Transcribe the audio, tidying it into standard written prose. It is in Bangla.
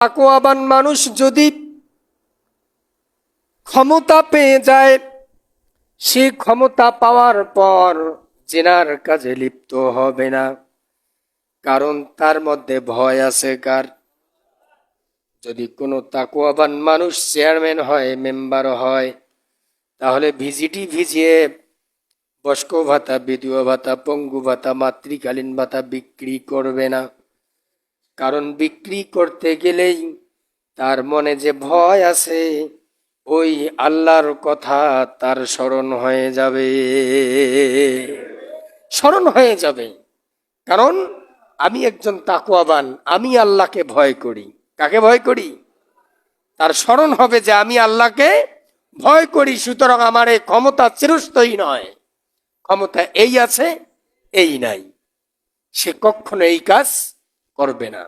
তাকওয়াবান মানুষ যদি ক্ষমতা পেয়ে যায়, সে ক্ষমতা পাওয়ার পর জিনার কাজে লিপ্ত হবে না, কারণ তার মধ্যে ভয় আছে। কার? যদি কোনো তাকওয়াবান মানুষ চেয়ারম্যান হয়, মেম্বার হয়, তাহলে ভিজিটি ভিজিয়ে বয়স্ক ভাতা, বিধবা ভাতা, পঙ্গু ভাতা, মাতৃকালীন ভাতা বিক্রি করবে না। কারণ বিক্রি করতে গেলেই তার মনে যে ভয় আছে, ওই আল্লাহর কথা তার স্মরণ হয়ে যাবে, স্মরণ হয়ে যাবে। কারণ আমি একজন তাকওয়াবান, আমি আল্লাহকে ভয় করি। কাকে ভয় করি? তার স্মরণ হবে যে আমি আল্লাহকে ভয় করি, সুতরাং আমার এই ক্ষমতা চিরস্থায়ী নয়, ক্ষমতা এই আছে এই নাই, সে কখনো এই কাজ করবে না।